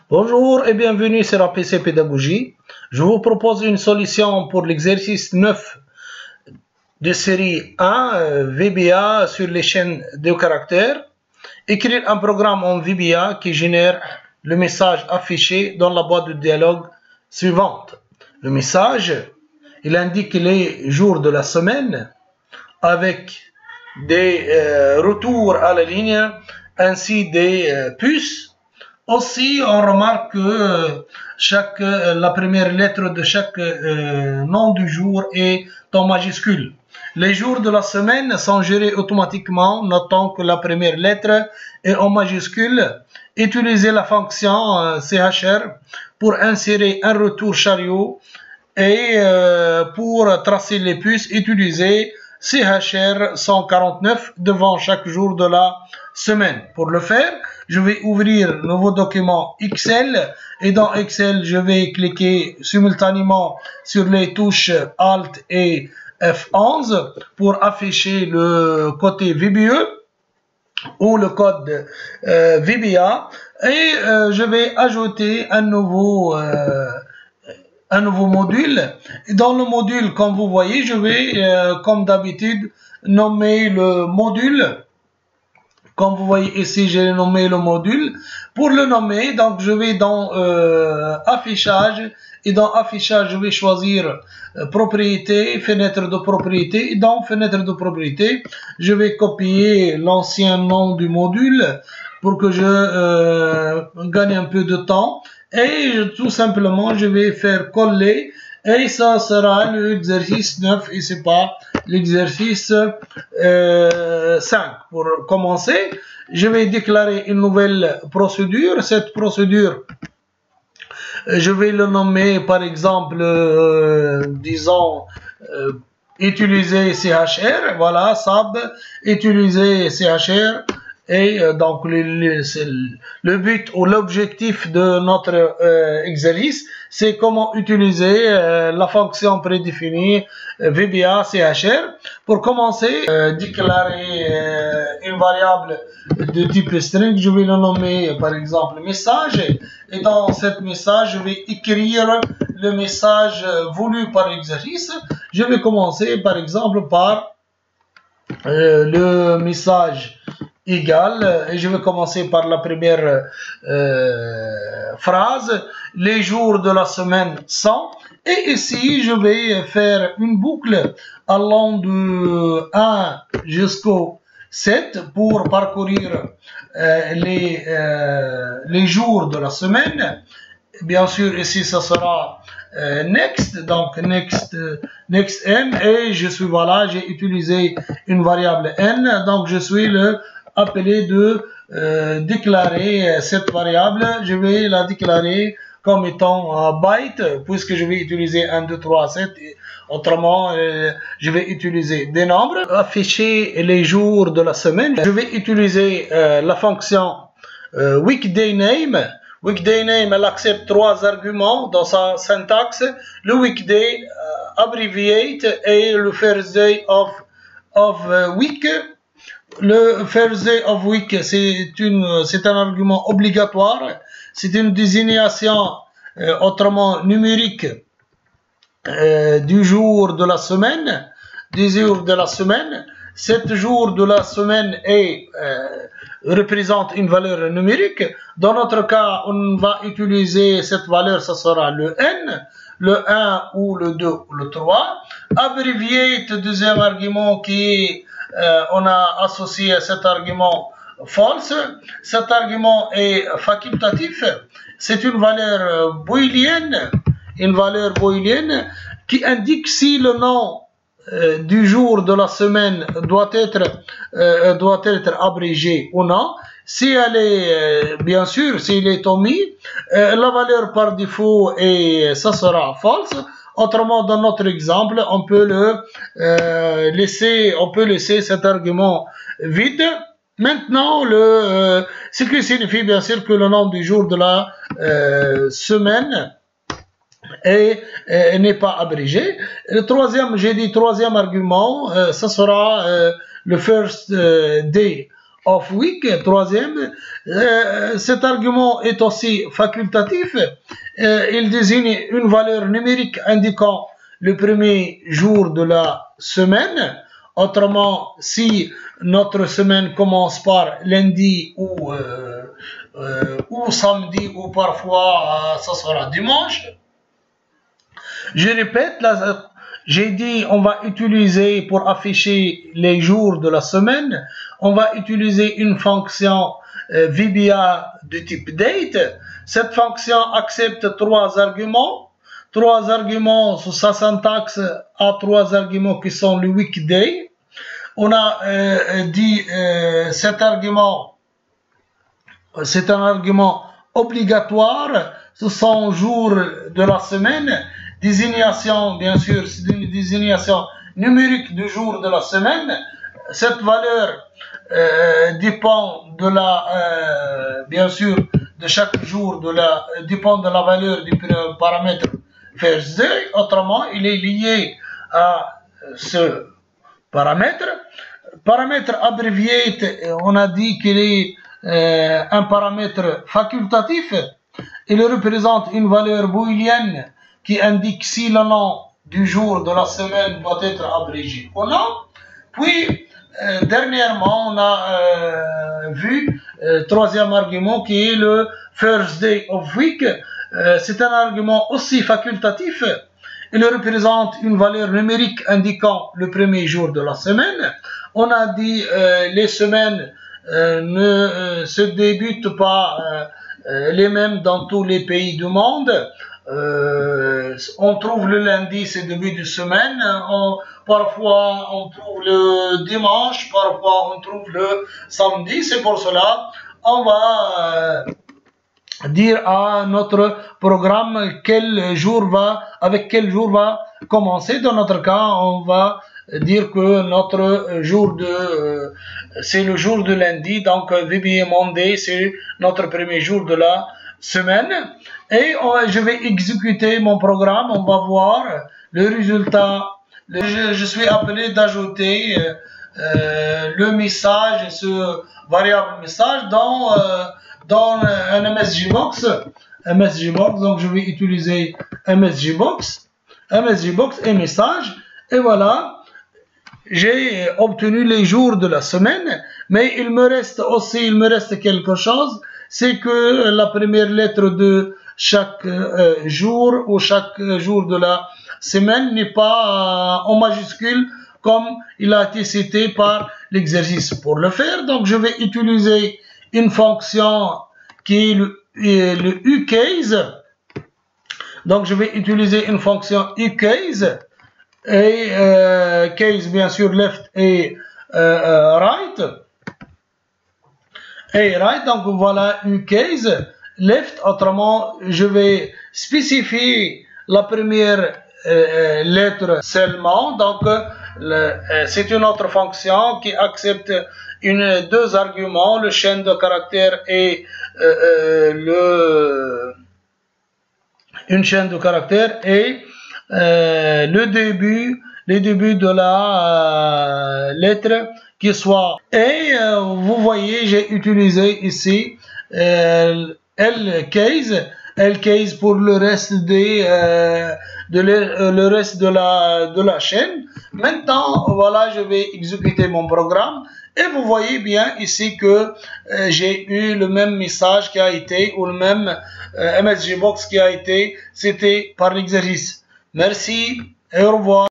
Bonjour et bienvenue sur APC Pédagogie. Je vous propose une solution pour l'exercice 9 de série 1 VBA sur les chaînes de caractères. Écrire un programme en VBA qui génère le message affiché dans la boîte de dialogue suivante. Le message, il indique les jours de la semaine avec des retours à la ligne ainsi des puces. Aussi, on remarque que la première lettre de chaque nom du jour est en majuscule. Les jours de la semaine sont gérés automatiquement, notant que la première lettre est en majuscule. Utilisez la fonction CHR pour insérer un retour chariot et pour tracer les puces, utilisez CHR 149 devant chaque jour de la semaine. Pour le faire, je vais ouvrir le nouveau document Excel et dans Excel, je vais cliquer simultanément sur les touches Alt et F11 pour afficher le côté VBE ou le code VBA et je vais ajouter un nouveau module. Dans le module, comme vous voyez, je vais, comme d'habitude, nommer le module. Comme vous voyez ici, j'ai nommé le module. Pour le nommer, donc je vais dans affichage. Et dans affichage, je vais choisir propriété, fenêtre de propriété. Et dans fenêtre de propriété, je vais copier l'ancien nom du module pour que je gagne un peu de temps. Et tout simplement, je vais faire coller. Et ça sera l'exercice 9 et c'est pas l'exercice 5. Pour commencer, je vais déclarer une nouvelle procédure. Cette procédure, je vais le nommer par exemple, disons, utiliser CHR. Voilà, SAB, utiliser CHR. Et donc le but ou l'objectif de notre exercice, c'est comment utiliser la fonction prédéfinie VBA CHR. Pour commencer, déclarer une variable de type string. Je vais le nommer par exemple message. Et dans cette message, je vais écrire le message voulu par l'exercice. Je vais commencer par exemple par le message égal, et je vais commencer par la première phrase, les jours de la semaine sont, et ici je vais faire une boucle allant de 1 jusqu'au 7 pour parcourir les jours de la semaine. Bien sûr, ici ça sera next, donc next n, et je suis, voilà, j'ai utilisé une variable n, donc je suis appelé de déclarer cette variable. Je vais la déclarer comme étant byte, puisque je vais utiliser 1, 2, 3, 7. Autrement, je vais utiliser des nombres. Afficher les jours de la semaine, je vais utiliser la fonction weekday name. Weekday name, elle accepte 3 arguments dans sa syntaxe. Le weekday, abbreviate, et le first day of week. Le first day of week, c'est un argument obligatoire. C'est une désignation autrement numérique du jour de la semaine. Des jours de la semaine. 7 jours de la semaine représente une valeur numérique. Dans notre cas, on va utiliser cette valeur, ça sera le n, le 1 ou le 2 ou le 3. Abbreviate, deuxième argument qui est on a associé à cet argument false. Cet argument est facultatif. C'est une valeur booléenne, qui indique si le nom du jour de la semaine doit être abrégé ou non. Si elle est, bien sûr, s'il est omis, la valeur par défaut ça sera false. Autrement, dans notre exemple, on peut laisser cet argument vide. Maintenant, ce qui signifie bien sûr que le nom du jour de la semaine n'est pas abrégé. Le troisième argument, ça sera le first day of week, troisième. Cet argument est aussi facultatif. Il désigne une valeur numérique indiquant le premier jour de la semaine. Autrement, si notre semaine commence par lundi ou samedi ou parfois ça sera dimanche. Je répète, j'ai dit on va utiliser pour afficher les jours de la semaine, on va utiliser une fonction VBA de type date. Cette fonction accepte trois arguments. Trois arguments, sa syntaxe a trois arguments qui sont le weekday. On a dit cet argument, c'est un argument obligatoire, ce sont jours de la semaine. Désignation, bien sûr, c'est une désignation numérique du jour de la semaine. Cette valeur dépend de la, bien sûr, de chaque jour, dépend de la valeur du paramètre first day. Autrement, il est lié à ce paramètre. Paramètre abrévié, on a dit qu'il est un paramètre facultatif. Il représente une valeur booléenne qui indique si le nom du jour de la semaine doit être abrégé ou non. Puis, dernièrement, on a vu troisième argument qui est le first day of week. C'est un argument aussi facultatif. Il représente une valeur numérique indiquant le premier jour de la semaine. On a dit les semaines ne se débutent pas les mêmes dans tous les pays du monde. On trouve le lundi, c'est début de semaine. Parfois, on trouve le dimanche. Parfois, on trouve le samedi. C'est pour cela on va dire à notre programme avec quel jour va commencer. Dans notre cas, on va dire que notre jour c'est le jour de lundi. Donc, VBA Monday, c'est notre premier jour de la semaine. Et je vais exécuter mon programme. On va voir le résultat. Je suis appelé d'ajouter le message, ce variable message dans un MSGbox. Donc je vais utiliser MSGbox et message. Et voilà. J'ai obtenu les jours de la semaine, mais il me reste quelque chose, c'est que la première lettre de chaque jour ou chaque jour de la semaine n'est pas en majuscule comme il a été cité par l'exercice. Pour le faire, donc je vais utiliser une fonction qui est le uCase. Donc je vais utiliser une fonction uCase. Et case bien sûr left et right. Donc voilà uCase left. Autrement, je vais spécifier la première lettre seulement. Donc c'est une autre fonction qui accepte deux arguments, le chaîne de caractères et une chaîne de caractères et le début de la lettre qui soit. Et vous voyez, j'ai utilisé ici L-case pour le reste le reste de la chaîne. Maintenant, voilà, je vais exécuter mon programme. Et vous voyez bien ici que j'ai eu le même message qui a été, ou le même MSGbox qui a été cité par l'exercice. Merci et au revoir.